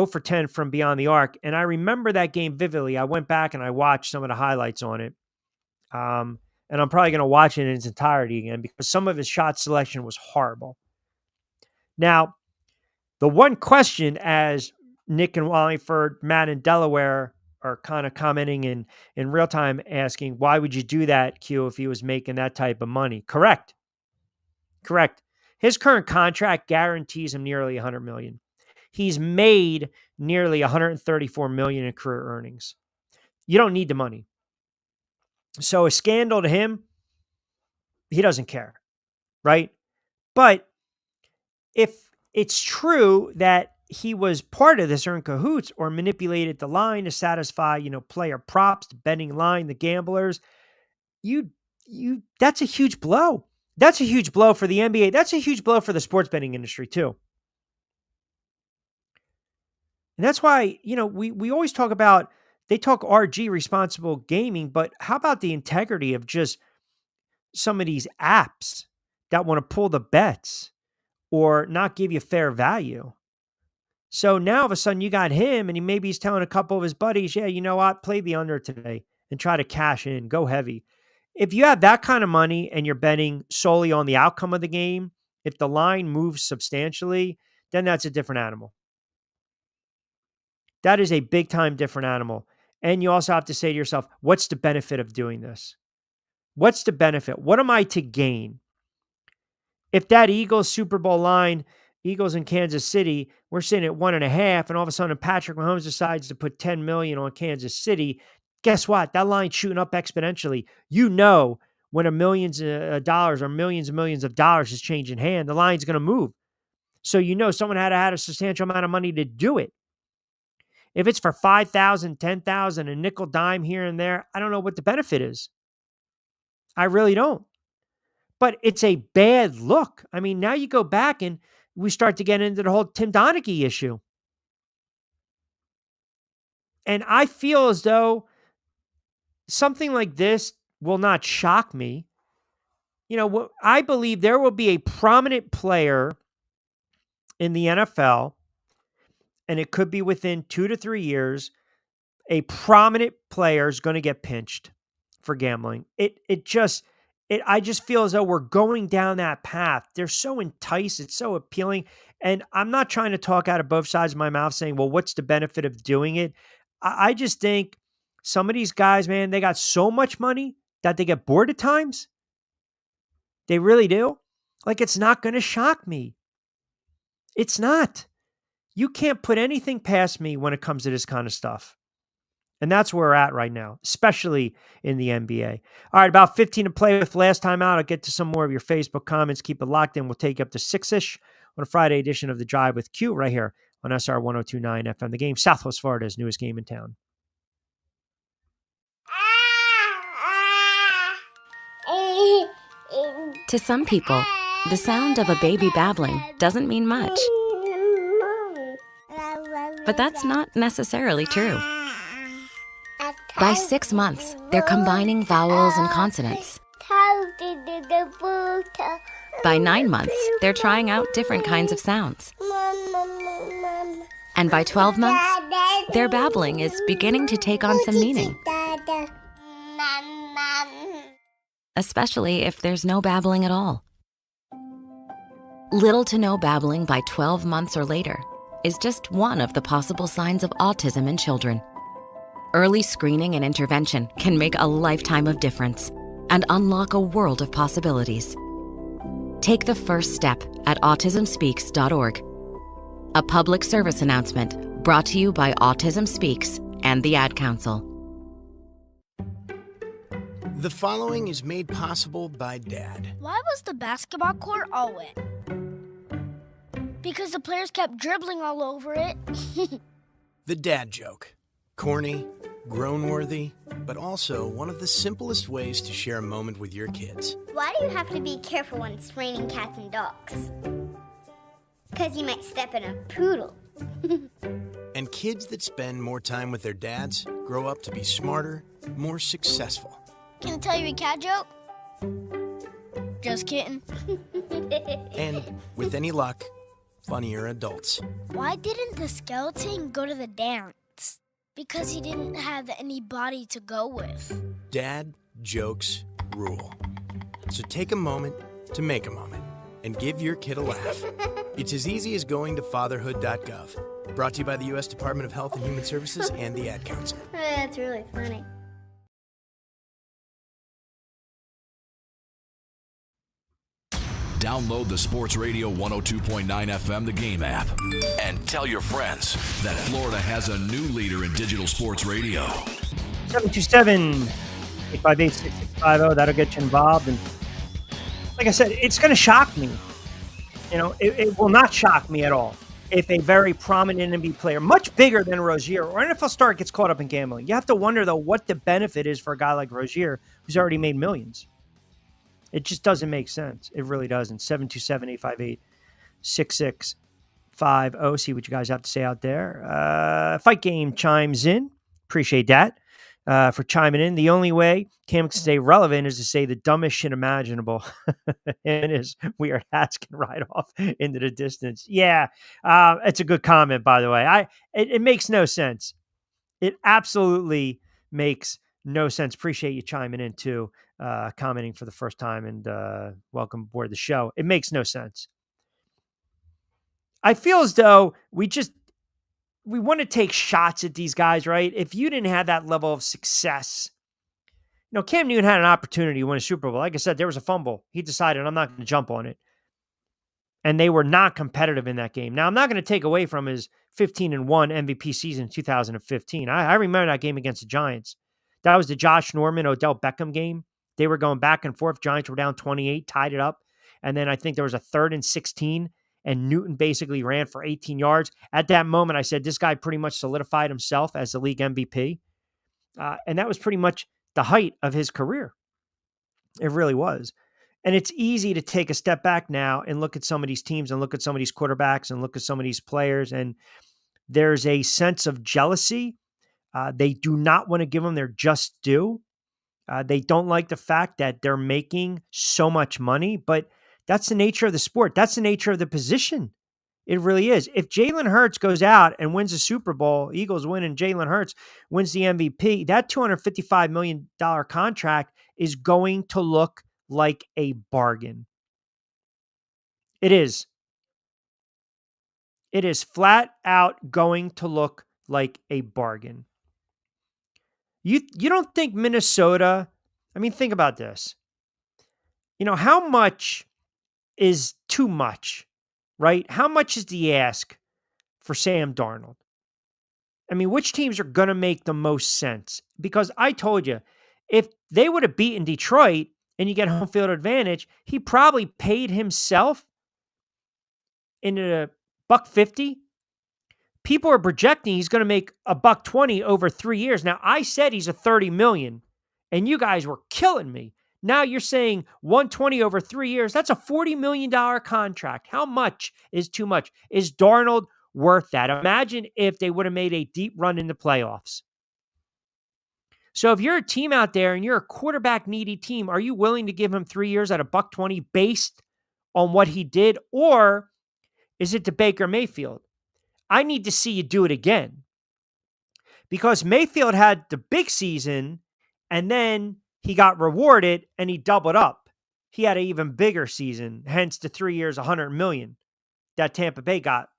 for 10 from beyond the arc. And I remember that game vividly. I went back and I watched some of the highlights on it. And I'm probably going to watch it in its entirety again because some of his shot selection was horrible. Now, the one question, as Nick and Wallingford, Matt and Delaware are kind of commenting in real time, asking, why would you do that, Q, if he was making that type of money? Correct. His current contract guarantees him nearly $100 million. He's made nearly $134 million in career earnings. You don't need the money. So a scandal to him, he doesn't care, right? But if it's true that he was part of this or in cahoots or manipulated the line to satisfy, player props, the betting line, the gamblers, that's a huge blow. That's a huge blow for the NBA. That's a huge blow for the sports betting industry too. And that's why, we always talk about, they talk RG, responsible gaming, but how about the integrity of just some of these apps that want to pull the bets or not give you fair value? So now all of a sudden you got him and maybe he's telling a couple of his buddies, yeah, you know what, play the under today and try to cash in, go heavy. If you have that kind of money and you're betting solely on the outcome of the game, if the line moves substantially, then that's a different animal. That is a big time different animal. And you also have to say to yourself, what's the benefit of doing this? What's the benefit? What am I to gain? If that Eagles Super Bowl line, Eagles in Kansas City, we're sitting at 1.5, and all of a sudden Patrick Mahomes decides to put 10 million on Kansas City, guess what? That line's shooting up exponentially. You know, when a millions of dollars or millions and millions of dollars is changing hand, the line's going to move. So you know someone had to have a substantial amount of money to do it. If it's for 5,000, 10,000, a nickel dime here and there, I don't know what the benefit is. I really don't. But it's a bad look. I mean, now you go back and we start to get into the whole Tim Donaghy issue. And I feel as though something like this will not shock me. You know, I believe there will be a prominent player in the NFL, and it could be within 2 to 3 years, a prominent player is going to get pinched for gambling. I just feel as though we're going down that path. They're so enticed. It's so appealing. And I'm not trying to talk out of both sides of my mouth saying, well, what's the benefit of doing it? I just think some of these guys, man, they got so much money that they get bored at times. They really do. Like, it's not going to shock me. It's not. You can't put anything past me when it comes to this kind of stuff. And that's where we're at right now, especially in the NBA. All right, about 15 to play with last time out. I'll get to some more of your Facebook comments. Keep it locked in. We'll take you up to 6-ish on a Friday edition of The Drive with Q right here on SR 1029 FM. The Game, Southwest Florida's newest game in town. To some people, the sound of a baby babbling doesn't mean much. But that's not necessarily true. By 6 months, they're combining vowels and consonants. By 9 months, they're trying out different kinds of sounds. And by 12 months, their babbling is beginning to take on some meaning. Especially if there's no babbling at all. Little to no babbling by 12 months or later is just one of the possible signs of autism in children. Early screening and intervention can make a lifetime of difference and unlock a world of possibilities. Take the first step at autismspeaks.org. A public service announcement brought to you by Autism Speaks and the Ad Council. The following is made possible by Dad. Why was the basketball court all wet? Because the players kept dribbling all over it. The dad joke. Corny, grown-worthy, but also one of the simplest ways to share a moment with your kids. Why do you have to be careful when it's raining cats and dogs? Because you might step in a poodle. And kids that spend more time with their dads grow up to be smarter, more successful. Can I tell you a cat joke? Just kidding. And, with any luck, funnier adults. Why didn't the skeleton go to the dance? Because he didn't have anybody to go with. Dad jokes rule. So take a moment to make a moment and give your kid a laugh. It's as easy as going to fatherhood.gov. Brought to you by the U.S. Department of Health and Human Services and the Ad Council. That's really funny. Download the Sports Radio 102.9 FM The Game app and tell your friends that Florida has a new leader in digital sports radio. 727-858-6650. That'll get you involved. And like I said, it's going to shock me. You know, it will not shock me at all if a very prominent NBA player, much bigger than Rozier or NFL star, gets caught up in gambling. You have to wonder, though, what the benefit is for a guy like Rozier who's already made millions. It just doesn't make sense. It really doesn't. 727-858-6650. See what you guys have to say out there. Fight Game chimes in. Appreciate that for chiming in. The only way Cam can stay relevant is to say the dumbest shit imaginable. And his weird hats can ride off into the distance. Yeah, it's a good comment, by the way. It makes no sense. It absolutely makes no sense. Appreciate you chiming in, too. Commenting for the first time, and welcome aboard the show. It makes no sense. I feel as though we we want to take shots at these guys, right? If you didn't have that level of success, Cam Newton had an opportunity to win a Super Bowl. Like I said, there was a fumble. He decided, I'm not going to jump on it. And they were not competitive in that game. Now, I'm not going to take away from his 15-1 MVP season in 2015. I remember that game against the Giants. That was the Josh Norman, Odell Beckham game. They were going back and forth. Giants were down 28, tied it up. And then I think there was a 3rd and 16, and Newton basically ran for 18 yards. At that moment, I said, this guy pretty much solidified himself as the league MVP. And that was pretty much the height of his career. It really was. And it's easy to take a step back now and look at some of these teams and look at some of these quarterbacks and look at some of these players. And there's a sense of jealousy. They do not want to give them their just due. They don't like the fact that they're making so much money, but that's the nature of the sport. That's the nature of the position. It really is. If Jalen Hurts goes out and wins a Super Bowl, Eagles win and Jalen Hurts wins the MVP, that $255 million contract is going to look like a bargain. It is. It is flat out going to look like a bargain. You don't think Minnesota, think about this. How much is too much, right? How much is the ask for Sam Darnold? Which teams are going to make the most sense? Because I told you, if they would have beaten Detroit and you get home field advantage, he probably paid himself in a $150. People are projecting he's going to make a $120 over 3 years. Now, I said he's a $30 million, and you guys were killing me. Now you're saying 120 over 3 years. That's a $40 million contract. How much is too much? Is Darnold worth that? Imagine if they would have made a deep run in the playoffs. So if you're a team out there and you're a quarterback needy team, are you willing to give him 3 years at a $120 based on what he did? Or is it to Baker Mayfield? I need to see you do it again. Because Mayfield had the big season and then he got rewarded and he doubled up. He had an even bigger season, hence the 3 years, $100 million that Tampa Bay got.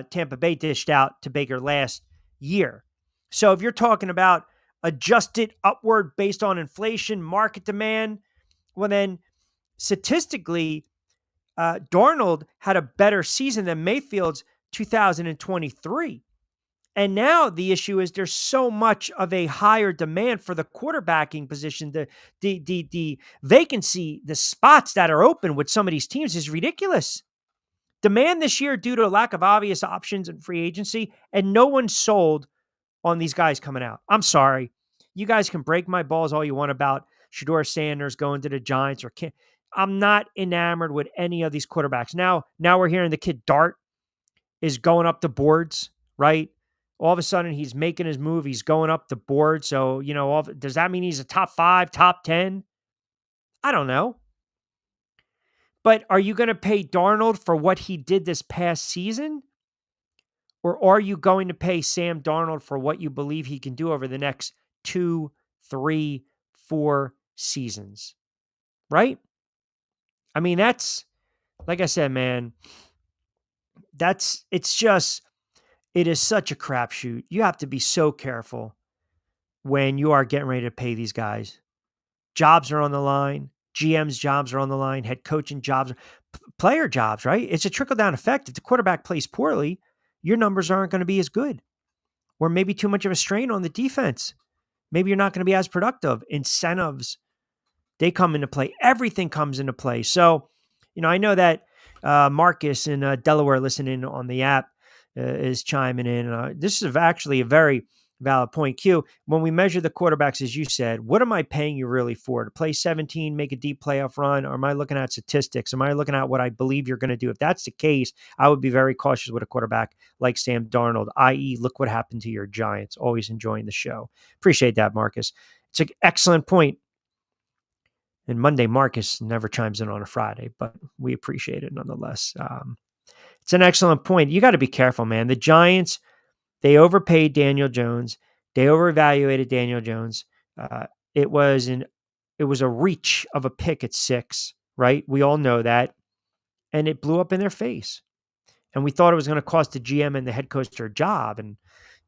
Tampa Bay dished out to Baker last year. So if you're talking about adjusted upward based on inflation, market demand, well then statistically, Darnold had a better season than Mayfield's 2023. And now the issue is there's so much of a higher demand for the quarterbacking position. The vacancy, the spots that are open with some of these teams is ridiculous. Demand this year due to a lack of obvious options in free agency, and no one sold on these guys coming out. I'm sorry. You guys can break my balls all you want about Shedeur Sanders going to the Giants or can't. I'm not enamored with any of these quarterbacks. Now we're hearing the kid Dart is going up the boards, right? All of a sudden he's making his move. He's going up the board. So, does that mean he's a top 5, top 10? I don't know. But are you going to pay Darnold for what he did this past season? Or are you going to pay Sam Darnold for what you believe he can do over the next 2, 3, 4 seasons? Right? That's, like I said, man, it is such a crapshoot. You have to be so careful when you are getting ready to pay these guys. Jobs are on the line. GM's jobs are on the line. Head coaching jobs, player jobs, right? It's a trickle-down effect. If the quarterback plays poorly, your numbers aren't going to be as good. Or maybe too much of a strain on the defense. Maybe you're not going to be as productive. Incentives, they come into play. Everything comes into play. So, I know that Marcus in Delaware listening on the app is chiming in. This is actually a very valid point. Q, when we measure the quarterbacks, as you said, what am I paying you really for? To play 17, make a deep playoff run? Or am I looking at statistics? Am I looking at what I believe you're going to do? If that's the case, I would be very cautious with a quarterback like Sam Darnold, i.e., look what happened to your Giants. Always enjoying the show. Appreciate that, Marcus. It's an excellent point. And Monday, Marcus never chimes in on a Friday, but we appreciate it nonetheless. It's an excellent point. You got to be careful, man. The Giants, they overpaid Daniel Jones. They overevaluated Daniel Jones. It was a reach of a pick at 6, right? We all know that. And it blew up in their face. And we thought it was going to cost the GM and the head coach their job. And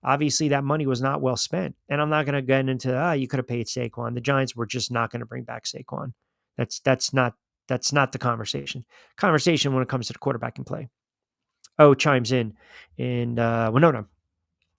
obviously that money was not well spent. And I'm not going to get into, you could have paid Saquon. The Giants were just not going to bring back Saquon. That's not the conversation. Conversation when it comes to the quarterback and play. Oh, chimes in. And Winona.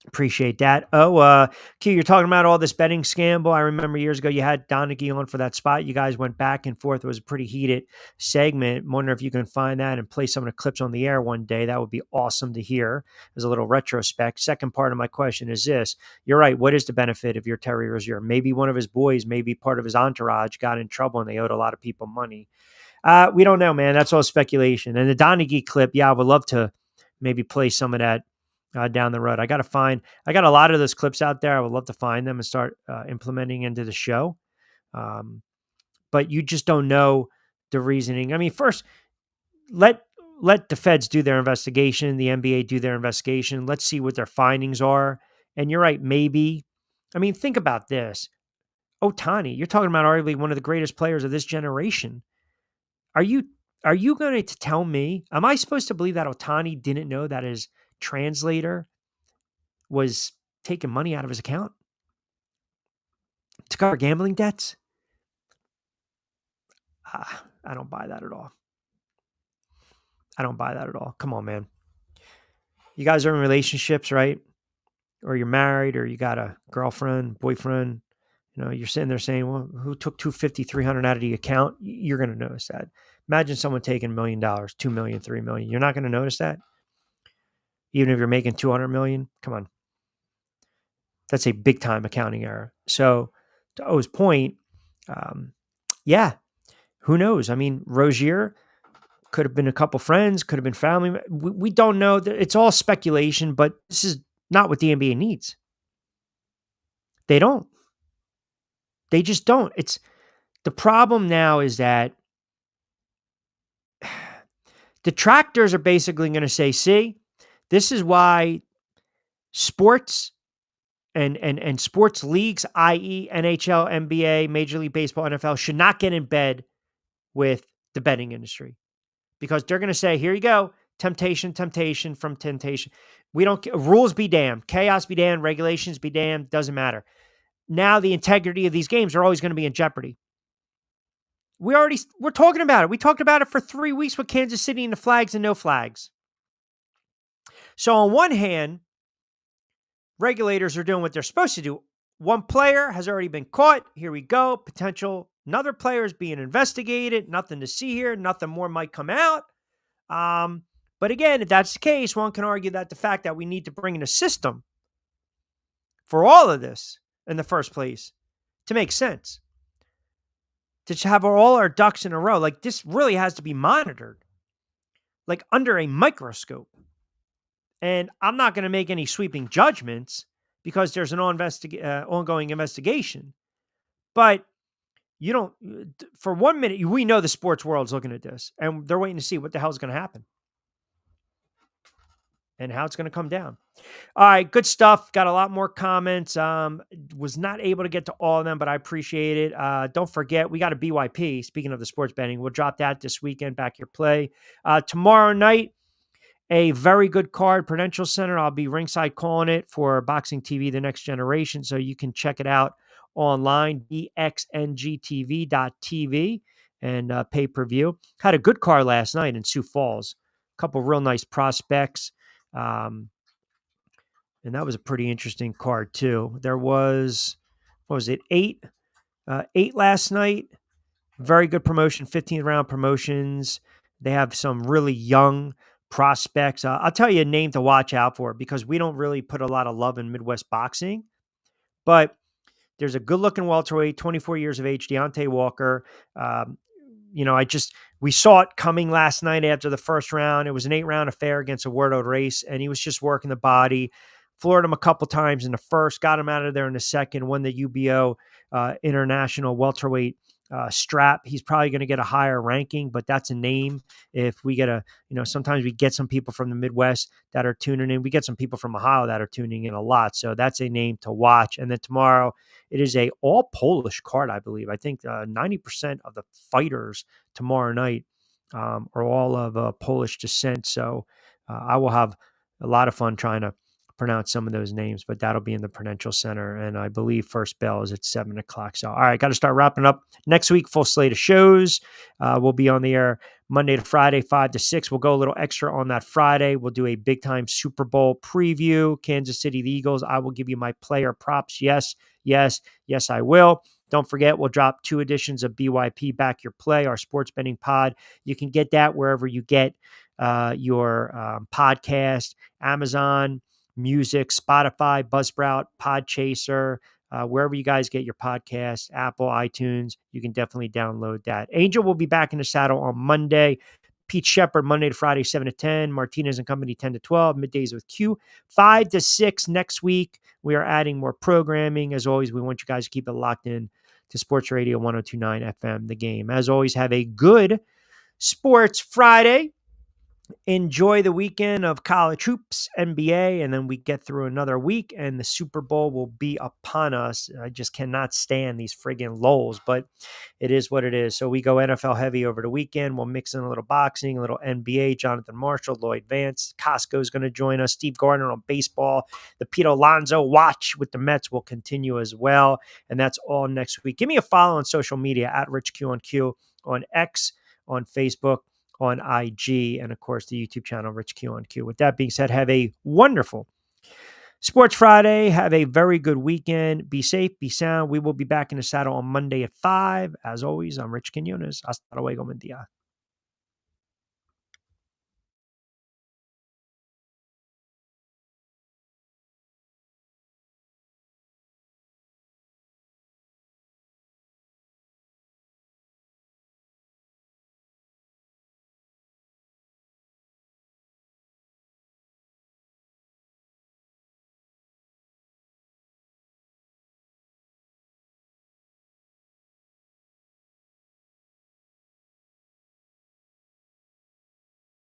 Appreciate that. Oh, Q, you're talking about all this betting scandal. I remember years ago you had Donaghy on for that spot. You guys went back and forth. It was a pretty heated segment. Wonder if you can find that and play some of the clips on the air one day. That would be awesome to hear as a little retrospect. Second part of my question is this. You're right. What is the benefit of your Terry Rozier? Maybe one of his boys, maybe part of his entourage got in trouble and they owed a lot of people money. We don't know, man. That's all speculation. And the Donaghy clip, I would love to maybe play some of that down the road. I got a lot of those clips out there. I would love to find them and start implementing into the show. But you just don't know the reasoning. I mean, first, let the feds do their investigation, the NBA do their investigation. Let's see what their findings are. And you're right, maybe. I mean, think about this. Ohtani, you're talking about arguably one of the greatest players of this generation. Are you going to tell me, am I supposed to believe that Ohtani didn't know that his translator was taking money out of his account to cover gambling debts? I don't buy that at all. I don't buy that at all. Come on, man. You guys are in relationships, right? Or you're married, or you got a girlfriend, boyfriend. You're sitting there saying, well, who took $250, $300 out of the account? You're going to notice that. Imagine someone taking $1 million, $2 million, $3 million. You're not going to notice that? Even if you're making $200 million? Come on. That's a big time accounting error. So to O's point, who knows? I mean, Rozier could have been a couple friends, could have been family. We don't know. It's all speculation, but this is not what the NBA needs. They don't. They just don't. It's the problem now is that detractors are basically going to say, see, this is why sports and sports leagues, i.e. NHL, NBA, Major League Baseball, NFL, should not get in bed with the betting industry. Because they're going to say, here you go, temptation from temptation. We don't, rules be damned, chaos be damned, regulations be damned, doesn't matter. Now the integrity of these games are always going to be in jeopardy. We're talking about it. We talked about it for 3 weeks with Kansas City and the flags and no flags. So on one hand, regulators are doing what they're supposed to do. One player has already been caught. Here we go. Potential. Another player is being investigated. Nothing to see here. Nothing more might come out. But again, if that's the case, one can argue that the fact that we need to bring in a system for all of this in the first place to make sense, to have all our ducks in a row, like this really has to be monitored, like under a microscope. And I'm not going to make any sweeping judgments because there's an ongoing investigation. But you don't, for 1 minute, we know the sports world's looking at this and they're waiting to see what the hell's going to happen and how it's going to come down. All right, good stuff. Got a lot more comments. Was not able to get to all of them, but I appreciate it. Don't forget, we got a BYP. Speaking of the sports betting, we'll drop that this weekend. Back your play. Tomorrow night, a very good card, Prudential Center. I'll be ringside calling it for Boxing TV, The Next Generation, so you can check it out online, bxngtv.tv, and pay-per-view. Had a good card last night in Sioux Falls. A couple real nice prospects. And that was a pretty interesting card, too. There was, what was it, 8 last night. Very good promotion, 15th round promotions. They have some really young prospects. I'll tell you a name to watch out for because we don't really put a lot of love in Midwest boxing. But there's a good-looking welterweight, 24 years of age, Deontay Walker. We saw it coming last night after the first round. It was an 8-round affair against Eduardo Reis, and he was just working the body. Floored him a couple times in the first, got him out of there in the second, won the UBO International Welterweight strap. He's probably going to get a higher ranking, but that's a name. If we get sometimes we get some people from the Midwest that are tuning in. We get some people from Ohio that are tuning in a lot. So that's a name to watch. And then tomorrow, it is a all Polish card, I believe. I think 90% of the fighters tomorrow night are all of Polish descent. So I will have a lot of fun trying to pronounce some of those names, but that'll be in the Prudential Center. And I believe first bell is at 7 o'clock. So, all right, got to start wrapping up. Next week, full slate of shows. We'll be on the air Monday to Friday, 5 to 6. We'll go a little extra on that Friday. We'll do a big time Super Bowl preview. Kansas City, the Eagles. I will give you my player props. Yes, I will. Don't forget, we'll drop 2 editions of BYP Back Your Play, our sports betting pod. You can get that wherever you get your podcast, Amazon Music, Spotify, Buzzsprout, Podchaser, wherever you guys get your podcasts, Apple, iTunes, you can definitely download that. Angel will be back in the saddle on Monday. Pete Shepard, Monday to Friday, 7 to 10. Martinez and Company, 10 to 12. Middays with Q, 5 to 6 next week. We are adding more programming. As always, we want you guys to keep it locked in to Sports Radio 102.9 FM, The Game. As always, have a good Sports Friday. Enjoy the weekend of college hoops, NBA, and then we get through another week and the Super Bowl will be upon us. I just cannot stand these friggin' lulls, but it is what it is. So we go NFL heavy over the weekend. We'll mix in a little boxing, a little NBA, Jonathan Marshall, Lloyd Vance, Costco is going to join us, Steve Gardner on baseball, the Pete Alonso watch with the Mets will continue as well. And that's all next week. Give me a follow on social media at RichQ on X, on Facebook, on IG, and of course the YouTube channel, Rich Q on Q. With that being said, have a wonderful Sports Friday. Have a very good weekend. Be safe, be sound. We will be back in the saddle on Monday at 5. As always, I'm Rich Quinones. Hasta luego, buen día.